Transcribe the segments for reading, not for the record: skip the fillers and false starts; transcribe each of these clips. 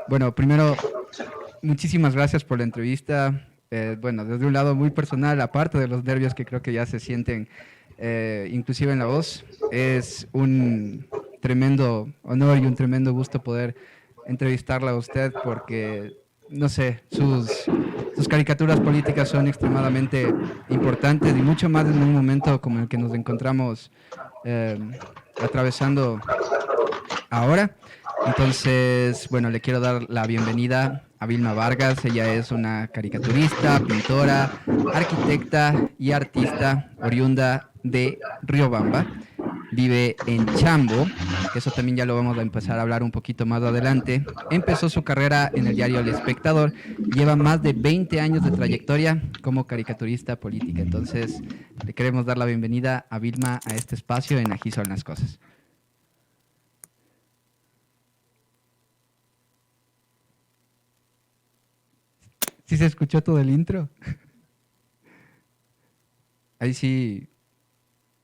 Bueno, primero, muchísimas gracias por la entrevista. Bueno, desde un lado muy personal, aparte de los nervios que creo que ya se sienten inclusive en la voz, es un tremendo honor y un tremendo gusto poder entrevistarla a usted porque, no sé, sus caricaturas políticas son extremadamente importantes y mucho más en un momento como el que nos encontramos eh, atravesando ahora. Entonces, bueno, le quiero dar la bienvenida a Vilma Vargas. Ella es una caricaturista, pintora, arquitecta y artista oriunda de Riobamba. Vive en Chambo, que eso también ya lo vamos a empezar a hablar un poquito más adelante. Empezó su carrera en el diario El Espectador. Lleva más de 20 años de trayectoria como caricaturista política. Entonces, le queremos dar la bienvenida a Vilma a este espacio en Ají son las cosas. ¿Sí se escuchó todo el intro? Ahí sí,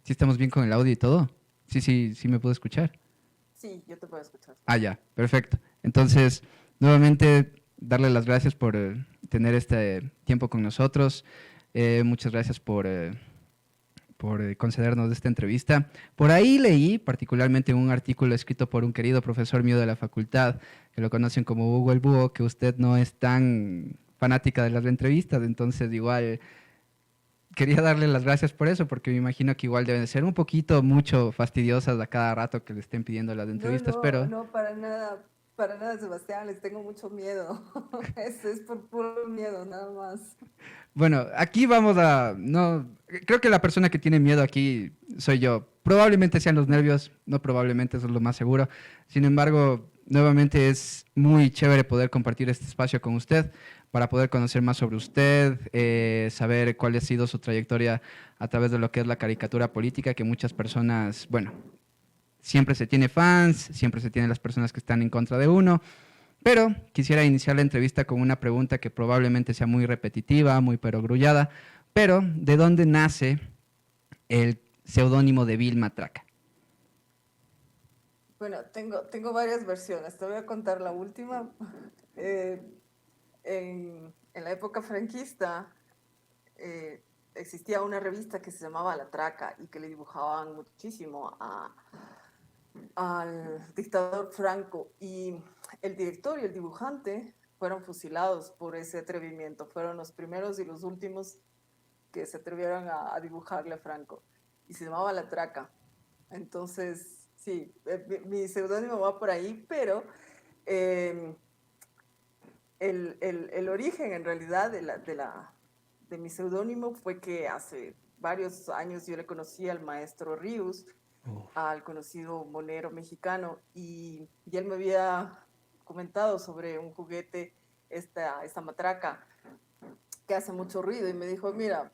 sí estamos bien con el audio y todo. Sí, sí, sí me puedo escuchar. Sí, yo te puedo escuchar. Ah, ya, perfecto. Entonces, nuevamente, darle las gracias por tener este tiempo con nosotros. Muchas gracias por concedernos esta entrevista. Por ahí leí particularmente un artículo escrito por un querido profesor mío de la facultad, que lo conocen como Hugo el Búho, que usted no es tan fanática de las entrevistas, entonces igual quería darle las gracias por eso, porque me imagino que igual deben ser un poquito mucho fastidiosas a cada rato que le estén pidiendo las No, entrevistas, no, pero no, para nada, Sebastián, les tengo mucho miedo. Es por puro miedo, nada más. bueno, aquí vamos a, no, creo que la persona que tiene miedo aquí soy yo. Probablemente sean los nervios, no probablemente, eso es lo más seguro. Sin embargo, nuevamente es muy chévere poder compartir este espacio con usted para poder conocer más sobre usted, saber cuál ha sido su trayectoria a través de lo que es la caricatura política, que muchas personas, bueno, siempre se tiene fans, siempre se tiene las personas que están en contra de uno, pero quisiera iniciar la entrevista con una pregunta que probablemente sea muy repetitiva, muy perogrullada, pero ¿de dónde nace el seudónimo de Bill Matraca? Bueno, tengo varias versiones. Te voy a contar la última. Eh, en la época franquista eh, existía una revista que se llamaba La Traca y que le dibujaban muchísimo al dictador Franco. Y el director y el dibujante fueron fusilados por ese atrevimiento. Fueron los primeros y los últimos que se atrevieron a dibujarle a Franco. Y se llamaba La Traca. Entonces, sí, mi seudónimo va por ahí, pero eh, el origen en realidad de mi seudónimo fue que hace varios años yo le conocí al maestro Ríos, al conocido monero mexicano, y él me había comentado sobre un juguete, esta matraca, que hace mucho ruido, y me dijo, mira,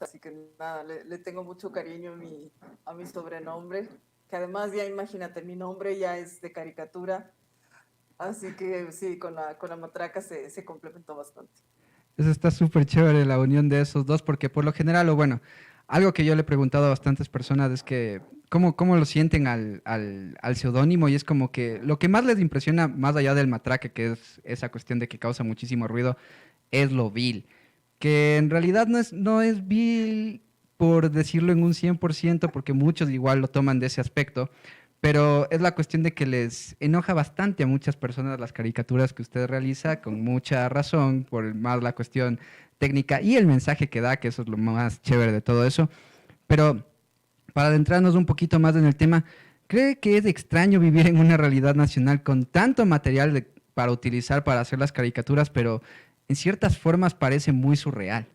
así que nada, le tengo mucho cariño a mi sobrenombre, que además ya imagínate, mi nombre ya es de caricatura, así que sí, con la matraca se complementó bastante. Eso está súper chévere, la unión de esos dos, porque por lo general, o bueno, algo que yo le he preguntado a bastantes personas es que, ¿cómo lo sienten al seudónimo? Y es como que lo que más les impresiona, más allá del matraque, que es esa cuestión de que causa muchísimo ruido, es lo vil. Que en realidad no es vil por decirlo en un 100%, porque muchos igual lo toman de ese aspecto, pero es la cuestión de que les enoja bastante a muchas personas las caricaturas que usted realiza, con mucha razón, por más la cuestión técnica y el mensaje que da, que eso es lo más chévere de todo eso. Pero para adentrarnos un poquito más en el tema, ¿cree que es extraño vivir en una realidad nacional con tanto material para utilizar para hacer las caricaturas, pero en ciertas formas parece muy surreal?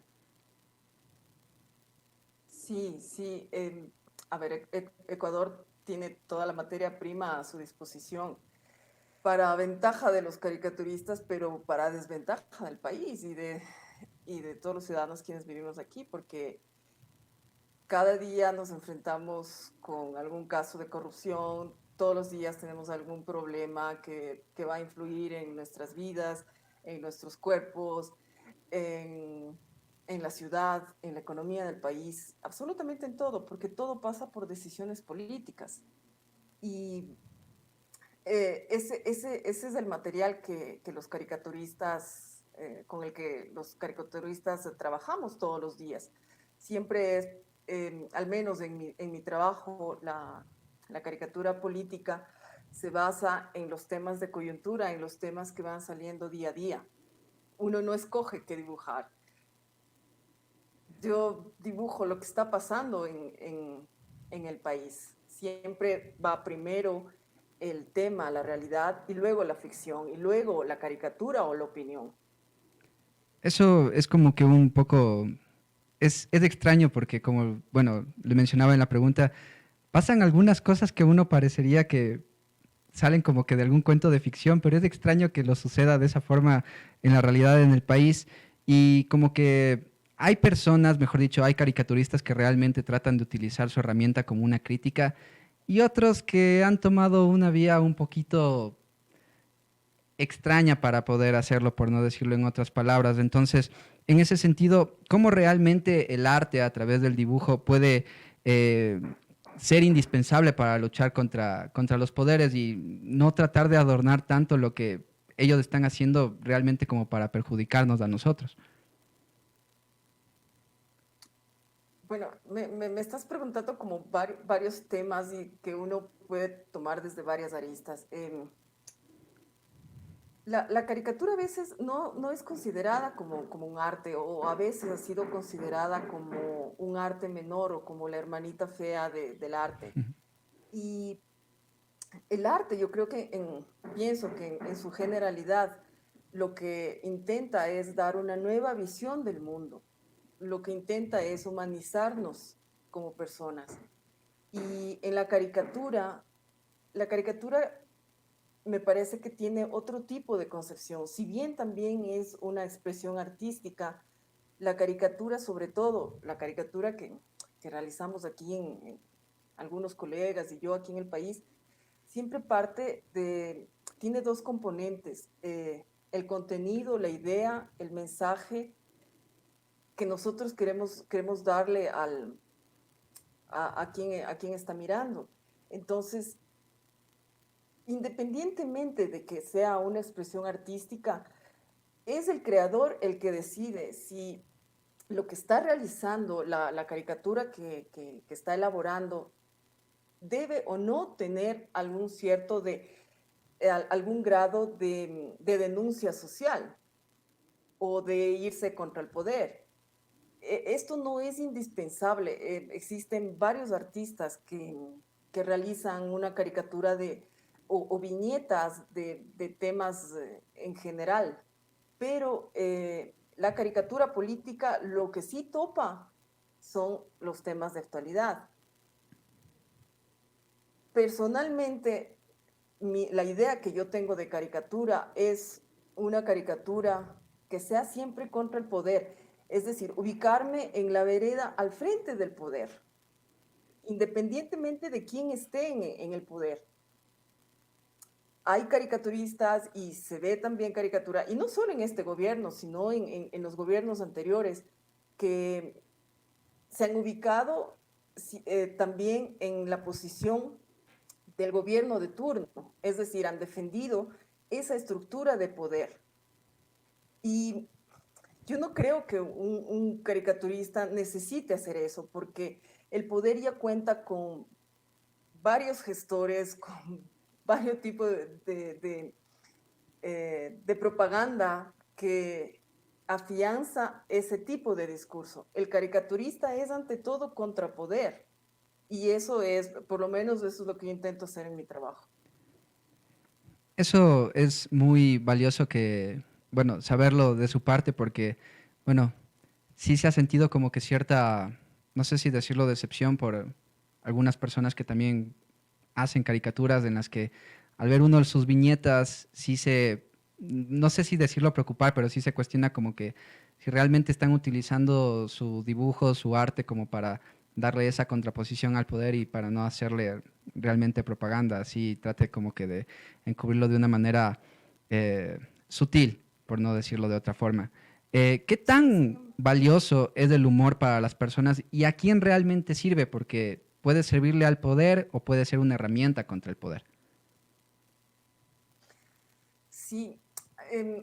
Sí, sí, a ver, Ecuador tiene toda la materia prima a su disposición para ventaja de los caricaturistas, pero para desventaja del país y de todos los ciudadanos quienes vivimos aquí, porque cada día nos enfrentamos con algún caso de corrupción, todos los días tenemos algún problema que va a influir en nuestras vidas, en nuestros cuerpos, en, en la ciudad, en la economía del país, absolutamente en todo, porque todo pasa por decisiones políticas. Y Ese es el material que los caricaturistas, con el que los caricaturistas trabajamos todos los días. Siempre es, al menos en mi trabajo, la caricatura política se basa en los temas de coyuntura, en los temas que van saliendo día a día. Uno no escoge qué dibujar. Yo dibujo lo que está pasando en el país. Siempre va primero el tema, la realidad, y luego la ficción, y luego la caricatura o la opinión. Eso es como que un poco, es extraño porque como, bueno, le mencionaba en la pregunta, pasan algunas cosas que uno parecería que salen como que de algún cuento de ficción, pero es extraño que lo suceda de esa forma en la realidad en el país y como que hay personas, mejor dicho, hay caricaturistas que realmente tratan de utilizar su herramienta como una crítica y otros que han tomado una vía un poquito extraña para poder hacerlo, por no decirlo en otras palabras. Entonces, en ese sentido, ¿cómo realmente el arte a través del dibujo puede eh, ser indispensable para luchar contra los poderes y no tratar de adornar tanto lo que ellos están haciendo realmente como para perjudicarnos a nosotros? Bueno, me estás preguntando como varios temas y que uno puede tomar desde varias aristas. La caricatura a veces no es considerada como un arte o a veces ha sido considerada como un arte menor o como la hermanita fea del arte. Y el arte, yo creo que pienso que en su generalidad lo que intenta es dar una nueva visión del mundo, lo que intenta es humanizarnos como personas. Y en la caricatura me parece que tiene otro tipo de concepción. Si bien también es una expresión artística, la caricatura, sobre todo, la caricatura que realizamos aquí en algunos colegas y yo aquí en el país, siempre tiene dos componentes, el contenido, la idea, el mensaje que nosotros queremos darle a quien está mirando. Entonces, independientemente de que sea una expresión artística, es el creador el que decide si lo que está realizando, la caricatura que está elaborando, debe o no tener algún grado de denuncia social o de irse contra el poder. Esto no es indispensable. Existen varios artistas que realizan una caricatura o viñetas de temas en general, pero la caricatura política lo que sí topa son los temas de actualidad. Personalmente, la idea que yo tengo de caricatura es una caricatura que sea siempre contra el poder, es decir, ubicarme en la vereda al frente del poder, independientemente de quién esté en el poder. Hay caricaturistas y se ve también caricatura, y no solo en este gobierno, sino en los gobiernos anteriores, que se han ubicado también en la posición del gobierno de turno, es decir, han defendido esa estructura de poder. Y yo no creo que un caricaturista necesite hacer eso, porque el poder ya cuenta con varios gestores, con varios tipos de propaganda que afianza ese tipo de discurso. El caricaturista es ante todo contrapoder. Y eso es, por lo menos eso es lo que yo intento hacer en mi trabajo. Eso es muy valioso que, bueno, saberlo de su parte porque, bueno, sí se ha sentido como que cierta, no sé si decirlo, decepción por algunas personas que también hacen caricaturas en las que al ver uno de sus viñetas sí se, no sé si decirlo preocupar, pero sí se cuestiona como que si realmente están utilizando su dibujo, su arte como para darle esa contraposición al poder y para no hacerle realmente propaganda, así trate como que de encubrirlo de una manera sutil, por no decirlo de otra forma. ¿Qué tan valioso es el humor para las personas y a quién realmente sirve? Porque puede servirle al poder o puede ser una herramienta contra el poder. Sí,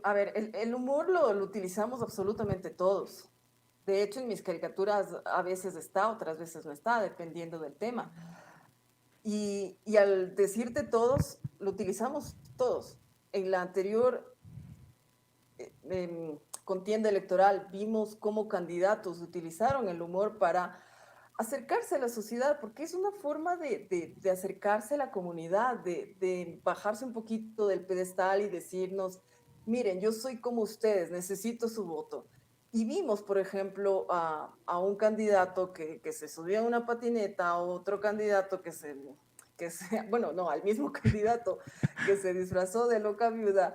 a ver, el humor lo utilizamos absolutamente todos. De hecho, en mis caricaturas a veces está, otras veces no está, dependiendo del tema. Y al decirte todos, lo utilizamos todos. En la anterior contienda electoral vimos cómo candidatos utilizaron el humor para acercarse a la sociedad, porque es una forma de acercarse a la comunidad, de bajarse un poquito del pedestal y decirnos, miren, yo soy como ustedes, necesito su voto. Y vimos, por ejemplo, a un candidato que se subía a una patineta, a otro candidato bueno, no, al mismo candidato que se disfrazó de loca viuda.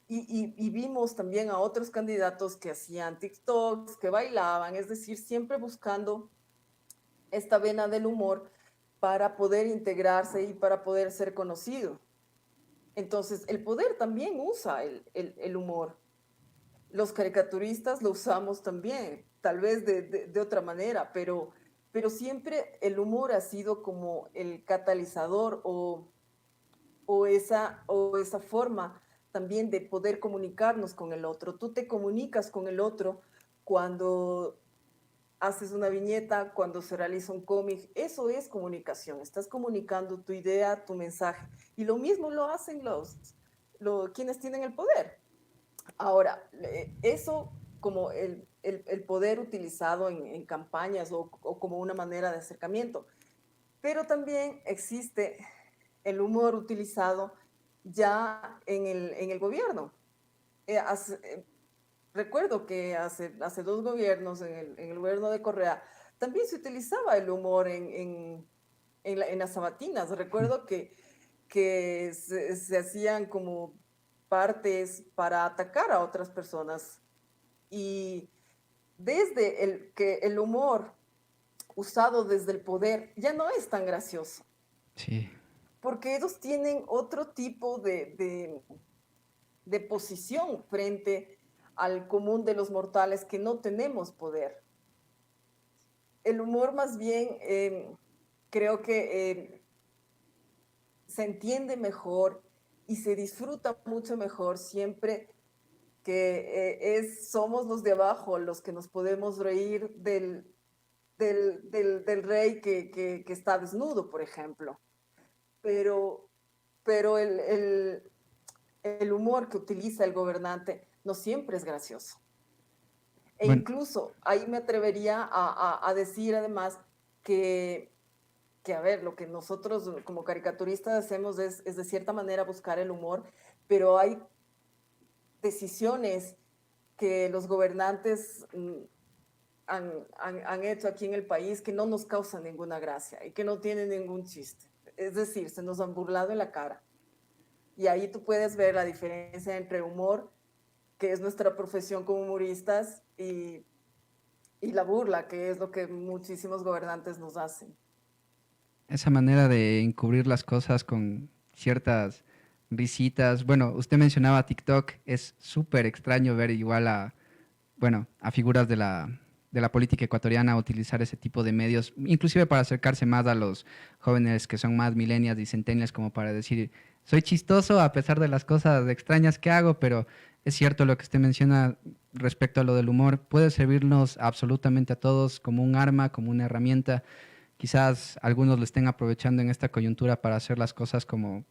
Y vimos también a otros candidatos que hacían TikToks, que bailaban, es decir, siempre buscando esta vena del humor para poder integrarse y para poder ser conocido. Entonces, el poder también usa el humor. Los caricaturistas lo usamos también, tal vez de otra manera, pero siempre el humor ha sido como el catalizador o esa forma también de poder comunicarnos con el otro. Tú te comunicas con el otro cuando haces una viñeta, cuando se realiza un cómic. Eso es comunicación. Estás comunicando tu idea, tu mensaje. Y lo mismo lo hacen quienes tienen el poder. Ahora, eso como el poder utilizado en campañas o como una manera de acercamiento. Pero también existe el humor utilizado ya en el gobierno. Recuerdo que hace dos gobiernos, en el gobierno de Correa, también se utilizaba el humor en las sabatinas. Recuerdo que se hacían como partes para atacar a otras personas. Y desde que el humor usado desde el poder ya no es tan gracioso. Sí. Porque ellos tienen otro tipo de posición frente al común de los mortales que no tenemos poder. El humor más bien creo que se entiende mejor y se disfruta mucho mejor siempre que somos los de abajo los que nos podemos reír del rey que está desnudo, por ejemplo. Pero, pero el humor que utiliza el gobernante no siempre es gracioso. E Bueno, incluso ahí me atrevería a decir además que, a ver, lo que nosotros como caricaturistas hacemos es de cierta manera buscar el humor, pero hay decisiones que los gobernantes han hecho aquí en el país que no nos causan ninguna gracia y que no tienen ningún chiste. Es decir, se nos han burlado en la cara. Y ahí tú puedes ver la diferencia entre humor, que es nuestra profesión como humoristas, y la burla, que es lo que muchísimos gobernantes nos hacen. esa manera de encubrir las cosas con ciertas risitas. Bueno, usted mencionaba TikTok, es súper extraño ver igual a figuras de la política ecuatoriana utilizar ese tipo de medios, inclusive para acercarse más a los jóvenes que son más millennials y centennials, como para decir, soy chistoso a pesar de las cosas extrañas que hago, pero es cierto lo que usted menciona respecto a lo del humor, puede servirnos absolutamente a todos como un arma, como una herramienta. Quizás algunos lo estén aprovechando en esta coyuntura para hacer las cosas como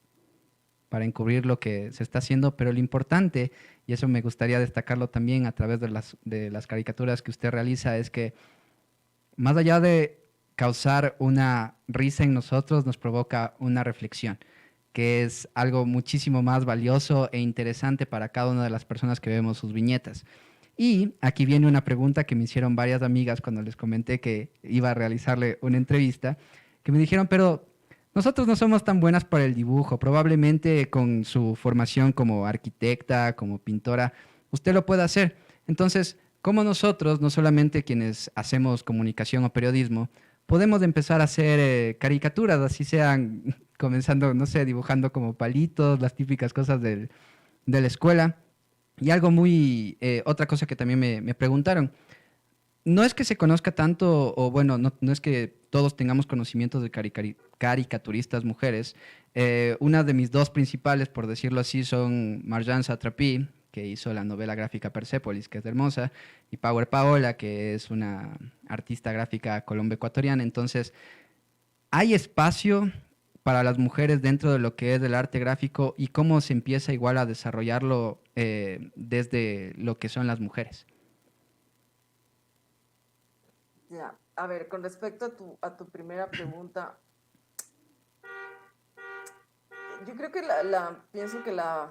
para encubrir lo que se está haciendo, pero lo importante, y eso me gustaría destacarlo también a través de las caricaturas que usted realiza, es que más allá de causar una risa en nosotros, nos provoca una reflexión, que es algo muchísimo más valioso e interesante para cada una de las personas que vemos sus viñetas. Y aquí viene una pregunta que me hicieron varias amigas cuando les comenté que iba a realizarle una entrevista, que me dijeron, pero nosotros no somos tan buenas para el dibujo, probablemente con su formación como arquitecta, como pintora, usted lo puede hacer. Entonces, ¿cómo nosotros, no solamente quienes hacemos comunicación o periodismo, podemos empezar a hacer caricaturas, así sean comenzando, no sé, dibujando como palitos, las típicas cosas de la escuela? Y algo muy, otra cosa que también me preguntaron, no es que se conozca tanto, o bueno, no es que todos tengamos conocimientos de caricaturistas mujeres. Una de mis dos principales, por decirlo así, son Marjane Satrapi, que hizo la novela gráfica Persepolis, que es hermosa, y Power Paola, que es una artista gráfica colombo-ecuatoriana. Entonces, ¿hay espacio para las mujeres dentro de lo que es el arte gráfico y cómo se empieza igual a desarrollarlo desde lo que son las mujeres? Ya, a ver, con respecto a tu primera pregunta, yo creo que pienso que la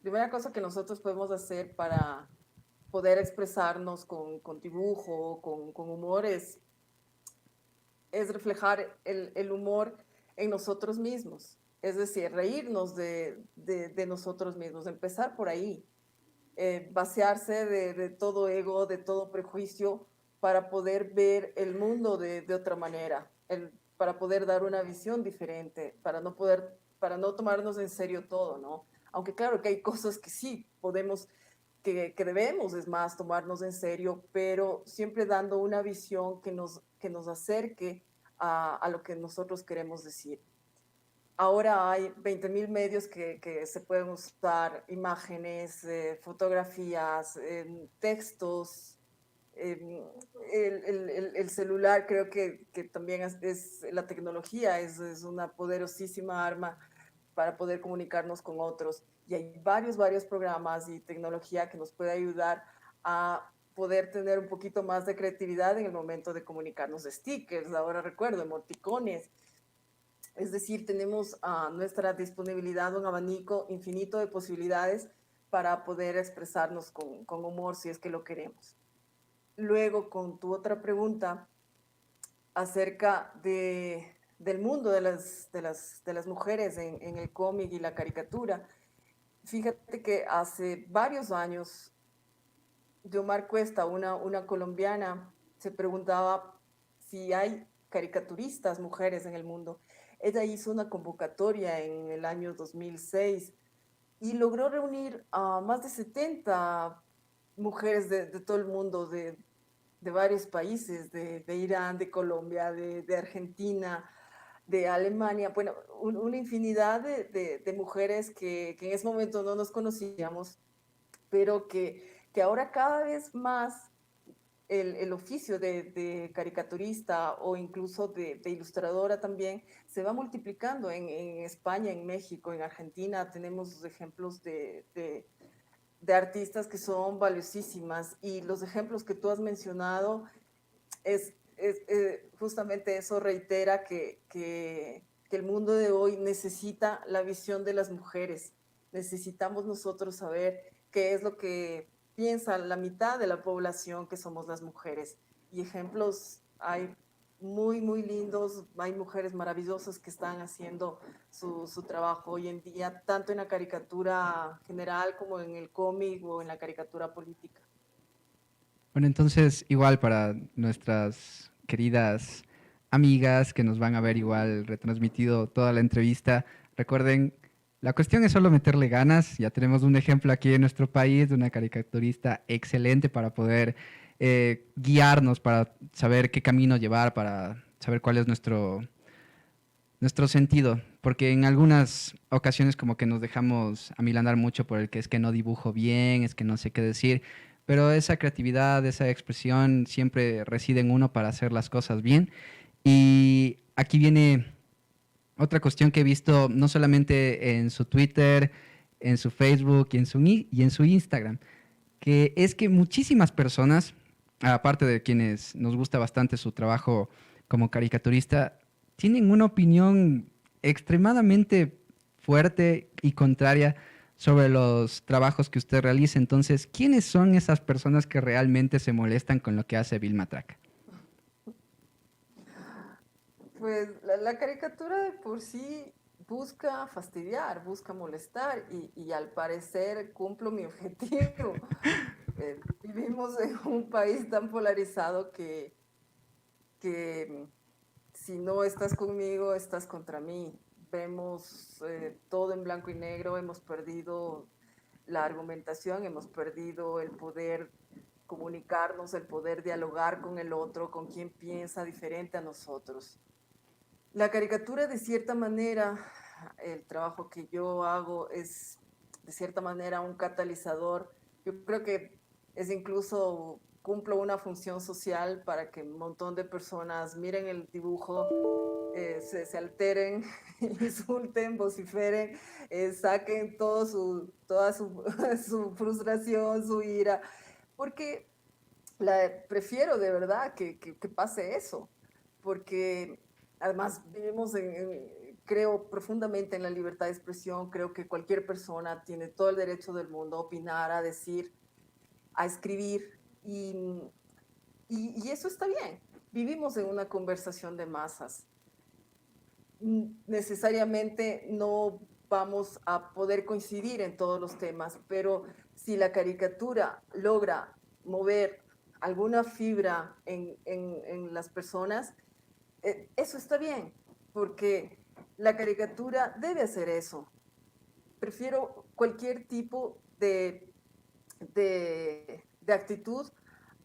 primera cosa que nosotros podemos hacer para poder expresarnos con dibujo, con humor, es reflejar el humor en nosotros mismos. Es decir, reírnos de nosotros mismos, empezar por ahí, vaciarse de todo ego, de todo prejuicio, para poder ver el mundo de otra manera, para poder dar una visión diferente, para no tomarnos en serio todo, ¿no? Aunque claro que hay cosas que sí podemos, que debemos, es más, tomarnos en serio, pero siempre dando una visión que nos acerque a lo que nosotros queremos decir. Ahora hay 20.000 medios que se pueden usar, imágenes, fotografías, textos, el celular creo que también la tecnología es una poderosísima arma para poder comunicarnos con otros. Y hay varios programas y tecnología que nos puede ayudar a poder tener un poquito más de creatividad en el momento de comunicarnos, de stickers, ahora recuerdo, emoticones. Es decir, tenemos a nuestra disponibilidad un abanico infinito de posibilidades para poder expresarnos con humor si es que lo queremos. Luego, con tu otra pregunta acerca del mundo de las mujeres en el cómic y la caricatura, fíjate que hace varios años, Yomar Cuesta, una colombiana, se preguntaba si hay caricaturistas mujeres en el mundo. Ella hizo una convocatoria en el año 2006 y logró reunir a más de 70 mujeres de todo el mundo, de varios países, de Irán, de Colombia, de Argentina, de Alemania, bueno, una infinidad de mujeres que en ese momento no nos conocíamos, pero que ahora cada vez más el oficio de caricaturista o incluso de ilustradora también se va multiplicando en España, en México, en Argentina. Tenemos ejemplos de artistas que son valiosísimas y los ejemplos que tú has mencionado justamente eso reitera que el mundo de hoy necesita la visión de las mujeres. Necesitamos nosotros saber qué es lo que piensa la mitad de la población que somos las mujeres. Y ejemplos hay muy lindos, hay mujeres maravillosas que están haciendo su trabajo hoy en día, tanto en la caricatura general como en el cómic o en la caricatura política. Bueno, entonces igual para nuestras queridas amigas que nos van a ver igual retransmitido toda la entrevista, recuerden, la cuestión es solo meterle ganas. Ya tenemos un ejemplo aquí en nuestro país de una caricaturista excelente para poder guiarnos, para saber qué camino llevar, para saber cuál es nuestro sentido, porque en algunas ocasiones como que nos dejamos amilanar mucho por el que es que no dibujo bien, es que no sé qué decir, pero esa creatividad, esa expresión siempre reside en uno para hacer las cosas bien. Y aquí viene otra cuestión que he visto no solamente en su Twitter, en su Facebook y en su Instagram, que es que muchísimas personas, aparte de quienes nos gusta bastante su trabajo como caricaturista, tienen una opinión extremadamente fuerte y contraria sobre los trabajos que usted realiza. Entonces, ¿quiénes son esas personas que realmente se molestan con lo que hace Vilma Traca? Pues la caricatura de por sí busca fastidiar, busca molestar y al parecer cumplo mi objetivo. Vivimos en un país tan polarizado que si no estás conmigo, estás contra mí. Vemos todo en blanco y negro, hemos perdido la argumentación, hemos perdido el poder comunicarnos, el poder dialogar con el otro, con quien piensa diferente a nosotros. La caricatura, de cierta manera, el trabajo que yo hago es, de cierta manera, un catalizador. Yo creo que es incluso, cumplo una función social para que un montón de personas miren el dibujo, se alteren, insulten, vociferen, saquen toda su, su frustración, su ira, porque prefiero de verdad que pase eso, porque además vivimos creo profundamente en la libertad de expresión, creo que cualquier persona tiene todo el derecho del mundo a opinar, a decir, a escribir, y eso está bien. Vivimos en una conversación de masas. Necesariamente no vamos a poder coincidir en todos los temas, pero si la caricatura logra mover alguna fibra en las personas, eso está bien, porque la caricatura debe hacer eso. Prefiero cualquier tipo de actitud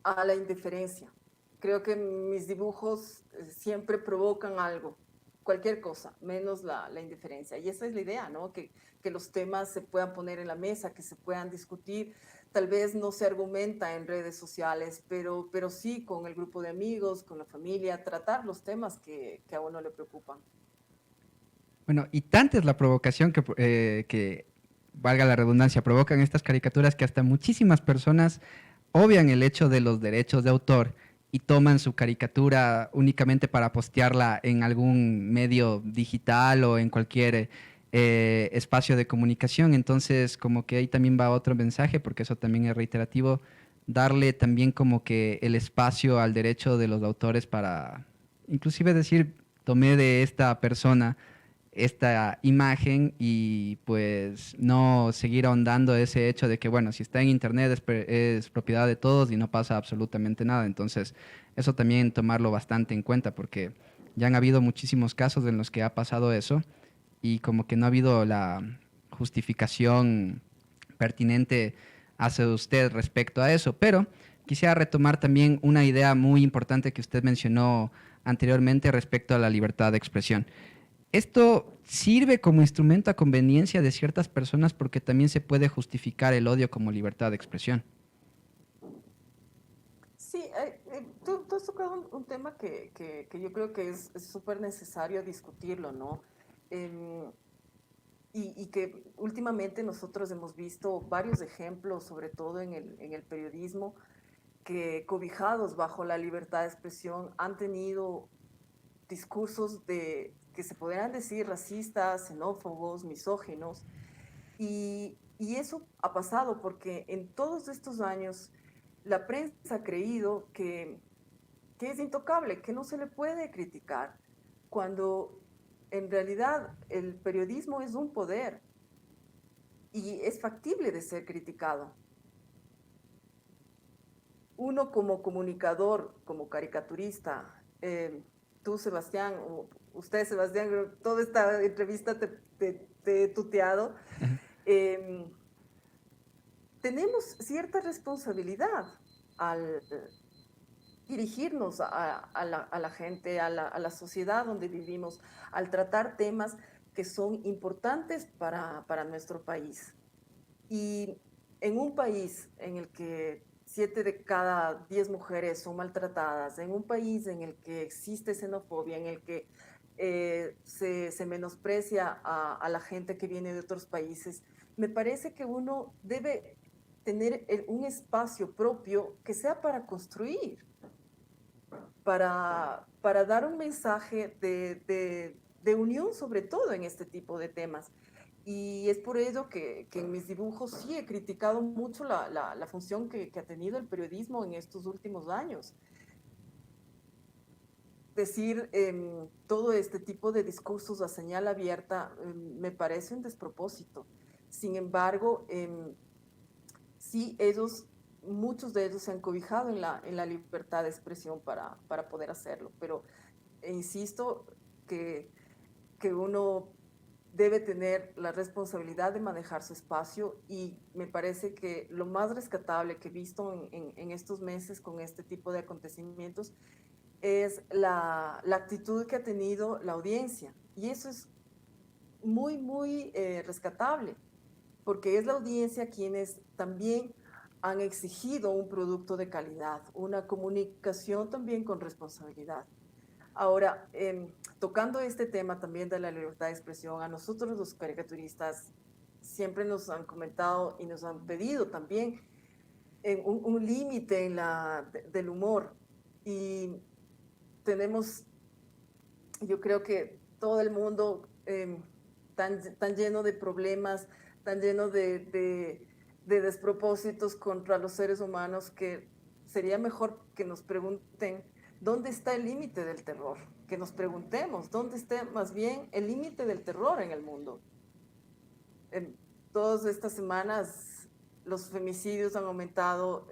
a la indiferencia. Creo que mis dibujos siempre provocan algo, cualquier cosa, menos la indiferencia. Y esa es la idea, ¿no? Que los temas se puedan poner en la mesa, que se puedan discutir. Tal vez no se argumenta en redes sociales, pero sí con el grupo de amigos, con la familia, tratar los temas que a uno le preocupan. Bueno, y tanta es la provocación que, valga la redundancia, provocan estas caricaturas que hasta muchísimas personas obvian el hecho de los derechos de autor y toman su caricatura únicamente para postearla en algún medio digital o en cualquier espacio de comunicación. Entonces, como que ahí también va otro mensaje, porque eso también es reiterativo, darle también como que el espacio al derecho de los autores para, inclusive decir, tomé de esta persona esta imagen y pues no seguir ahondando ese hecho de que, bueno, si está en internet es propiedad de todos y no pasa absolutamente nada. Entonces, eso también tomarlo bastante en cuenta porque ya han habido muchísimos casos en los que ha pasado eso y como que no ha habido la justificación pertinente hacia usted respecto a eso. Pero quisiera retomar también una idea muy importante que usted mencionó anteriormente respecto a la libertad de expresión. Esto sirve como instrumento a conveniencia de ciertas personas porque también se puede justificar el odio como libertad de expresión. Sí, tú has tocado un tema que yo creo que es súper necesario discutirlo, ¿no? Em, y que últimamente nosotros hemos visto varios ejemplos, sobre todo en el periodismo, que cobijados bajo la libertad de expresión han tenido discursos que se podrían decir racistas, xenófobos, misóginos, y eso ha pasado porque en todos estos años la prensa ha creído que es intocable, que no se le puede criticar, cuando en realidad el periodismo es un poder y es factible de ser criticado. Uno como comunicador, como caricaturista, tú Sebastián, o usted Sebastián, toda esta entrevista te he tuteado, eh, tenemos cierta responsabilidad al dirigirnos a la gente, a la sociedad donde vivimos, al tratar temas que son importantes para nuestro país. Y en un país en el que 7 de cada 10 mujeres son maltratadas, en un país en el que existe xenofobia, en el que se menosprecia a la gente que viene de otros países, me parece que uno debe tener un espacio propio que sea para construir, para dar un mensaje de unión, sobre todo en este tipo de temas. Y es por ello que en mis dibujos sí he criticado mucho la función que ha tenido el periodismo en estos últimos años. Decir todo este tipo de discursos a señal abierta me parece un despropósito. Sin embargo, sí, muchos de ellos se han cobijado en la libertad de expresión para poder hacerlo, pero insisto que uno debe tener la responsabilidad de manejar su espacio y me parece que lo más rescatable que he visto en estos meses con este tipo de acontecimientos es la actitud que ha tenido la audiencia. Y eso es muy, muy rescatable, porque es la audiencia quienes también han exigido un producto de calidad, una comunicación también con responsabilidad. Ahora, tocando este tema también de la libertad de expresión, a nosotros los caricaturistas siempre nos han comentado y nos han pedido también un límite del humor. Y tenemos, yo creo que todo el mundo tan lleno de problemas, tan lleno de despropósitos contra los seres humanos, que sería mejor que nos pregunten dónde está el límite del terror, que nos preguntemos dónde está más bien el límite del terror en el mundo. En todas estas semanas los femicidios han aumentado,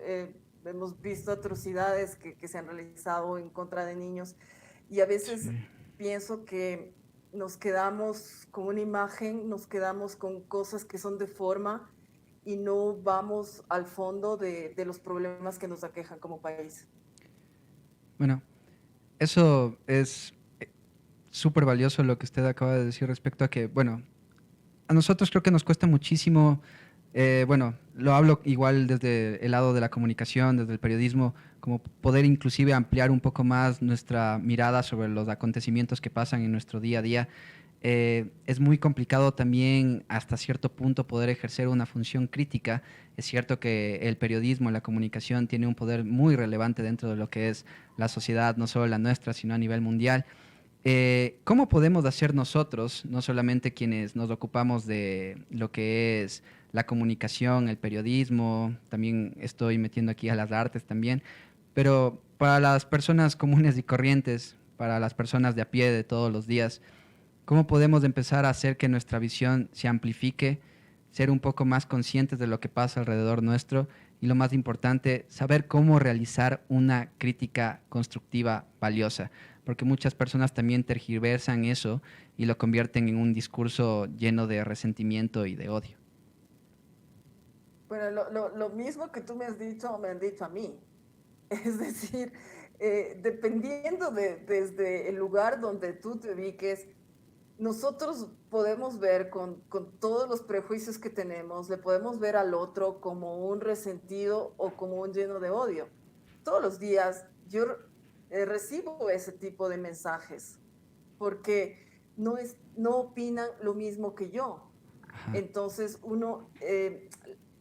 hemos visto atrocidades que se han realizado en contra de niños y a veces pienso que nos quedamos con una imagen, nos quedamos con cosas que son de forma y no vamos al fondo de los problemas que nos aquejan como país. Bueno, eso es súper valioso lo que usted acaba de decir respecto a que, bueno, a nosotros creo que nos cuesta muchísimo, bueno, lo hablo igual desde el lado de la comunicación, desde el periodismo, como poder inclusive ampliar un poco más nuestra mirada sobre los acontecimientos que pasan en nuestro día a día. Es muy complicado también hasta cierto punto poder ejercer una función crítica. Es cierto que el periodismo, la comunicación tiene un poder muy relevante dentro de lo que es la sociedad, no solo la nuestra, sino a nivel mundial. ¿Cómo podemos hacer nosotros, no solamente quienes nos ocupamos de lo que es la comunicación, el periodismo, también estoy metiendo aquí a las artes también, pero para las personas comunes y corrientes, para las personas de a pie de todos los días, cómo podemos empezar a hacer que nuestra visión se amplifique, ser un poco más conscientes de lo que pasa alrededor nuestro y lo más importante, saber cómo realizar una crítica constructiva valiosa? Porque muchas personas también tergiversan eso y lo convierten en un discurso lleno de resentimiento y de odio. Bueno, lo mismo que tú me has dicho, me han dicho a mí. Es decir, dependiendo desde el lugar donde tú te ubiques, nosotros podemos ver con todos los prejuicios que tenemos, le podemos ver al otro como un resentido o como un lleno de odio. Todos los días yo recibo ese tipo de mensajes porque no opinan lo mismo que yo. Ajá. Entonces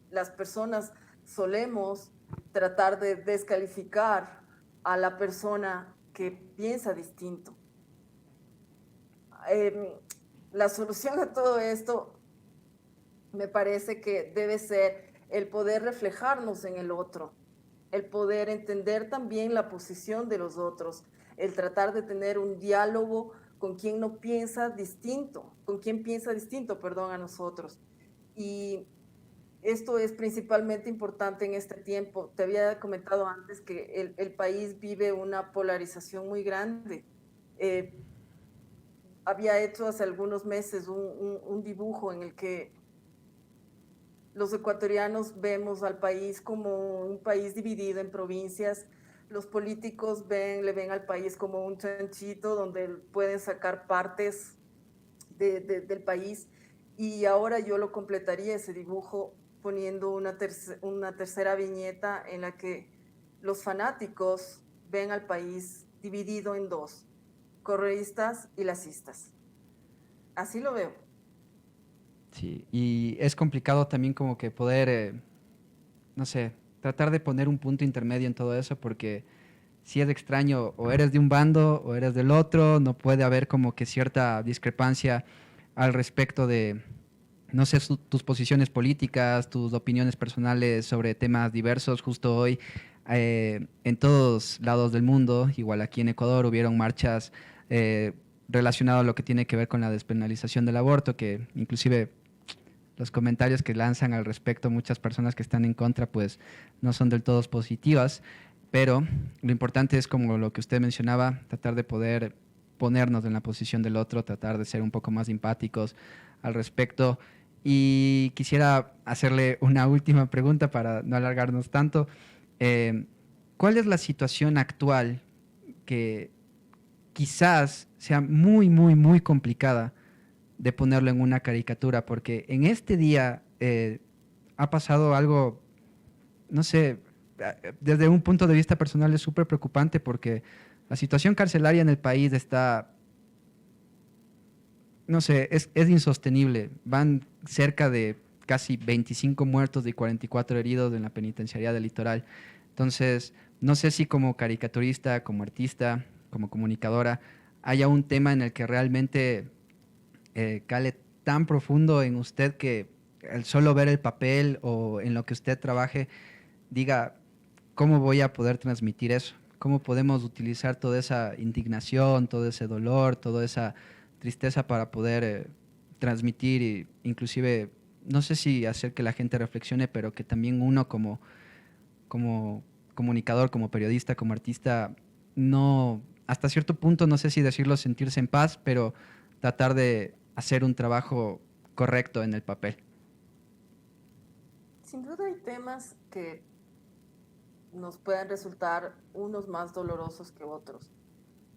las personas solemos tratar de descalificar a la persona que piensa distinto. La solución a todo esto me parece que debe ser el poder reflejarnos en el otro, el poder entender también la posición de los otros, el tratar de tener un diálogo con quien no piensa distinto, con quien piensa distinto, perdón, a nosotros. Y esto es principalmente importante en este tiempo. Te había comentado antes que el país vive una polarización muy grande. Había hecho hace algunos meses un dibujo en el que los ecuatorianos vemos al país como un país dividido en provincias. Los políticos le ven al país como un chanchito donde pueden sacar partes del país. Y ahora yo lo completaría ese dibujo poniendo una tercera viñeta en la que los fanáticos ven al país dividido en dos, correístas y lacistas. Así lo veo. Sí, y es complicado también como que poder, no sé, tratar de poner un punto intermedio en todo eso porque si es extraño, o eres de un bando o eres del otro, no puede haber como que cierta discrepancia al respecto de, no sé, tus posiciones políticas, tus opiniones personales sobre temas diversos. Justo hoy, en todos lados del mundo, igual aquí en Ecuador, hubieron marchas eh, relacionadas a lo que tiene que ver con la despenalización del aborto, que inclusive los comentarios que lanzan al respecto muchas personas que están en contra, pues no son del todo positivas, pero lo importante es como lo que usted mencionaba, tratar de poder ponernos en la posición del otro, tratar de ser un poco más empáticos al respecto. Y quisiera hacerle una última pregunta para no alargarnos tanto. Eh, ¿Cuál es la situación actual que quizás sea muy, muy, muy complicada de ponerlo en una caricatura? Porque en este día ha pasado algo, no sé, desde un punto de vista personal es súper preocupante porque la situación carcelaria en el país está, no sé, es insostenible. Van cerca de casi 25 muertos y 44 heridos en la penitenciaría del Litoral. Entonces, no sé si como caricaturista, como artista, como comunicadora, haya un tema en el que realmente cale tan profundo en usted que el solo ver el papel o en lo que usted trabaje diga, ¿cómo voy a poder transmitir eso? ¿Cómo podemos utilizar toda esa indignación, todo ese dolor, toda esa tristeza para poder transmitir e inclusive, no sé si hacer que la gente reflexione, pero que también uno como comunicador, como periodista, como artista, no, hasta cierto punto, no sé si decirlo, sentirse en paz, pero tratar de hacer un trabajo correcto en el papel. Sin duda hay temas que nos pueden resultar unos más dolorosos que otros.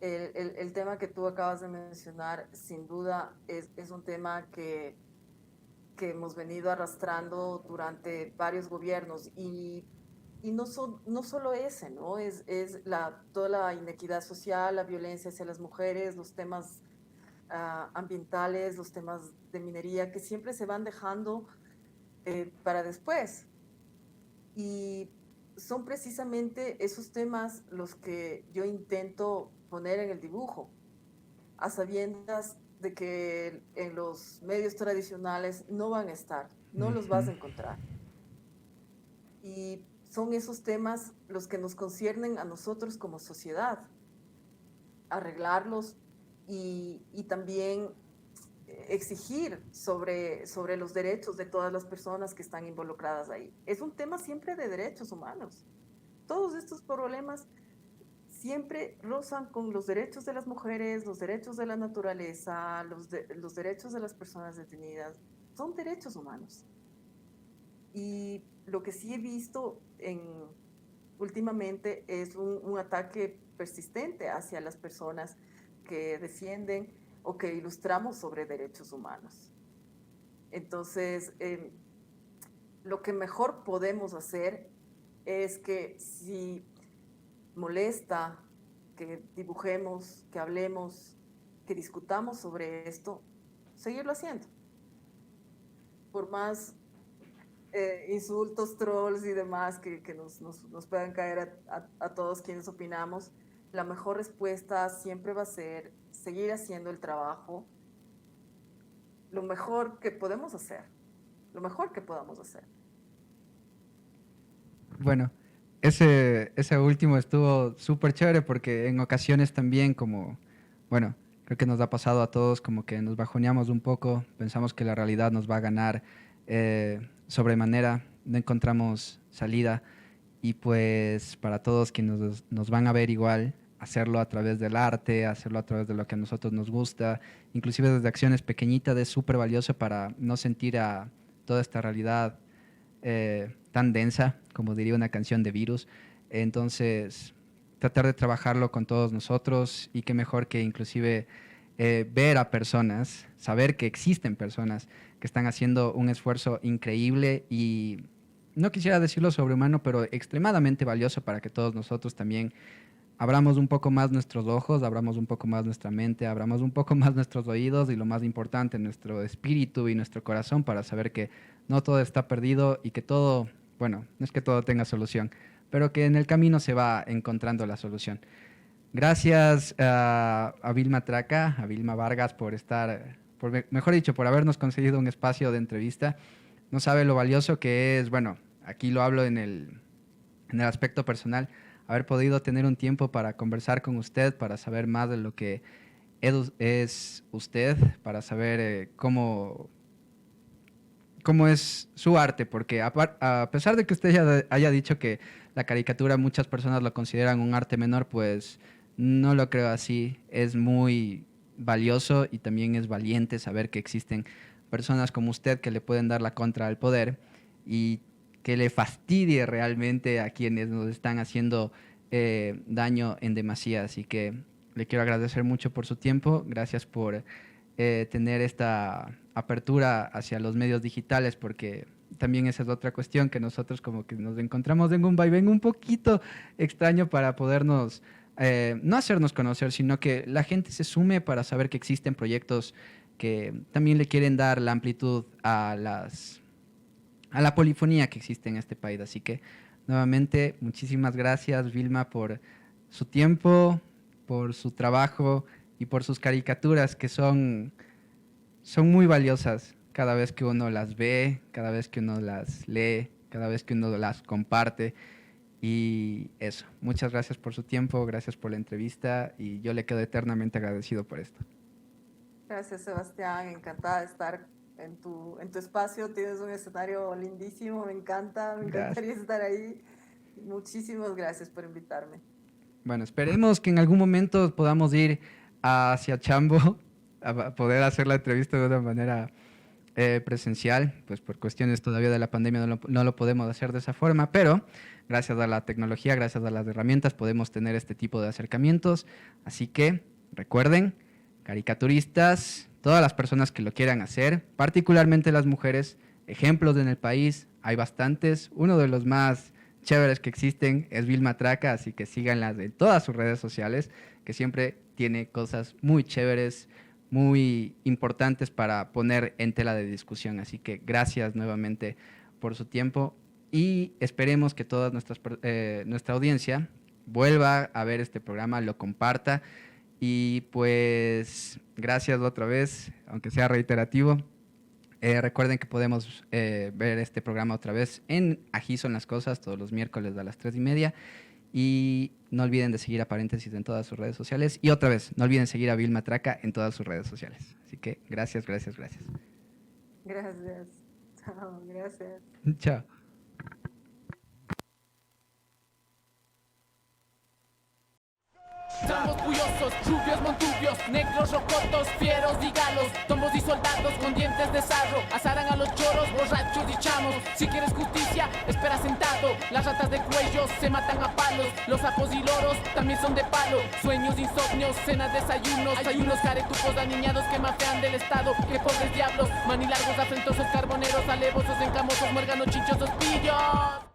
El tema que tú acabas de mencionar, sin duda, es un tema que hemos venido arrastrando durante varios gobiernos y no solo ese, ¿no? Toda la inequidad social, la violencia hacia las mujeres, los temas ambientales, los temas de minería, que siempre se van dejando para después. Y son precisamente esos temas los que yo intento poner en el dibujo, a sabiendas de que en los medios tradicionales no van a estar, no los vas Ujú. a encontrar. Y son esos temas los que nos conciernen a nosotros como sociedad, arreglarlos y también exigir sobre los derechos de todas las personas que están involucradas ahí. Es un tema siempre de derechos humanos. Todos estos problemas siempre rozan con los derechos de las mujeres, los derechos de la naturaleza, los derechos de las personas detenidas. Son derechos humanos. Y lo que sí he visto últimamente es un ataque persistente hacia las personas que defienden o que ilustramos sobre derechos humanos. Entonces, lo que mejor podemos hacer es que si molesta que dibujemos, que hablemos, que discutamos sobre esto, seguirlo haciendo. Por más insultos, trolls y demás que nos puedan caer a todos quienes opinamos, la mejor respuesta siempre va a ser seguir haciendo el trabajo lo mejor que podemos hacer, lo mejor que podamos hacer. Bueno, ese último estuvo súper chévere porque en ocasiones también como, bueno, creo que nos ha pasado a todos como que nos bajoneamos un poco, pensamos que la realidad nos va a ganar sobremanera, no encontramos salida y pues para todos quienes nos van a ver igual, hacerlo a través del arte, hacerlo a través de lo que a nosotros nos gusta, inclusive desde acciones pequeñitas es súper valioso para no sentir a toda esta realidad tan densa, como diría una canción de Virus. Entonces, tratar de trabajarlo con todos nosotros y qué mejor que inclusive ver a personas, saber que existen personas que están haciendo un esfuerzo increíble y no quisiera decirlo sobrehumano, pero extremadamente valioso para que todos nosotros también abramos un poco más nuestros ojos, abramos un poco más nuestra mente, abramos un poco más nuestros oídos y lo más importante, nuestro espíritu y nuestro corazón para saber que no todo está perdido y que todo, bueno, no es que todo tenga solución, pero que en el camino se va encontrando la solución. Gracias a Vilma Traca, a Vilma Vargas por estar, mejor dicho, por habernos conseguido un espacio de entrevista. No sabe lo valioso que es, bueno, aquí lo hablo en el aspecto personal, haber podido tener un tiempo para conversar con usted, para saber más de lo que es usted, para saber cómo es su arte, porque a pesar de que usted ya haya dicho que la caricatura muchas personas lo consideran un arte menor, pues no lo creo así. Es muy valioso y también es valiente saber que existen personas como usted que le pueden dar la contra al poder y que le fastidie realmente a quienes nos están haciendo daño en demasía. Así que le quiero agradecer mucho por su tiempo. Gracias por tener esta apertura hacia los medios digitales, porque también esa es otra cuestión, que nosotros como que nos encontramos en un vaivén un poquito extraño para podernos, no hacernos conocer, sino que la gente se sume para saber que existen proyectos que también le quieren dar la amplitud a la polifonía que existe en este país. Así que nuevamente muchísimas gracias, Vilma, por su tiempo, por su trabajo y por sus caricaturas, que son muy valiosas cada vez que uno las ve, cada vez que uno las lee, cada vez que uno las comparte. Y eso, muchas gracias por su tiempo, gracias por la entrevista y yo le quedo eternamente agradecido por esto. Gracias, Sebastián, encantada de estar en tu espacio. Tienes un escenario lindísimo, me encantaría estar ahí. Muchísimas gracias por invitarme. Bueno, esperemos que en algún momento podamos ir hacia Chambo a poder hacer la entrevista de una manera presencial, pues por cuestiones todavía de la pandemia no lo podemos hacer de esa forma, pero gracias a la tecnología, gracias a las herramientas podemos tener este tipo de acercamientos. Así que recuerden, caricaturistas, todas las personas que lo quieran hacer, particularmente las mujeres, ejemplos en el país, hay bastantes. Uno de los más chéveres que existen es Vilma Traca, así que síganlas en todas sus redes sociales, que siempre tiene cosas muy chéveres, muy importantes para poner en tela de discusión. Así que gracias nuevamente por su tiempo y esperemos que toda nuestra audiencia vuelva a ver este programa, lo comparta y pues gracias otra vez, aunque sea reiterativo. Recuerden que podemos ver este programa otra vez en Ají Son las Cosas todos los miércoles a las 3:30. Y no olviden de seguir a Paréntesis en todas sus redes sociales. Y otra vez, no olviden seguir a Vilma Traca en todas sus redes sociales. Así que gracias. Gracias. Chao, gracias. Chao. Somos bullosos, rubios, montubios, negros, rocotos, fieros y galos, tombos y soldados con dientes de sarro, azarán a los choros, borrachos y chamos. Si quieres justicia, espera sentado. Las ratas de cuello se matan a palos, los sapos y loros también son de palo. Sueños, insomnios, cenas, desayunos. Hay unos caretupos aniñados que mafean del estado, que pobres diablos, manilargos, afrentosos, carboneros, alevosos, encamosos, muérganos, chinchosos, pillos.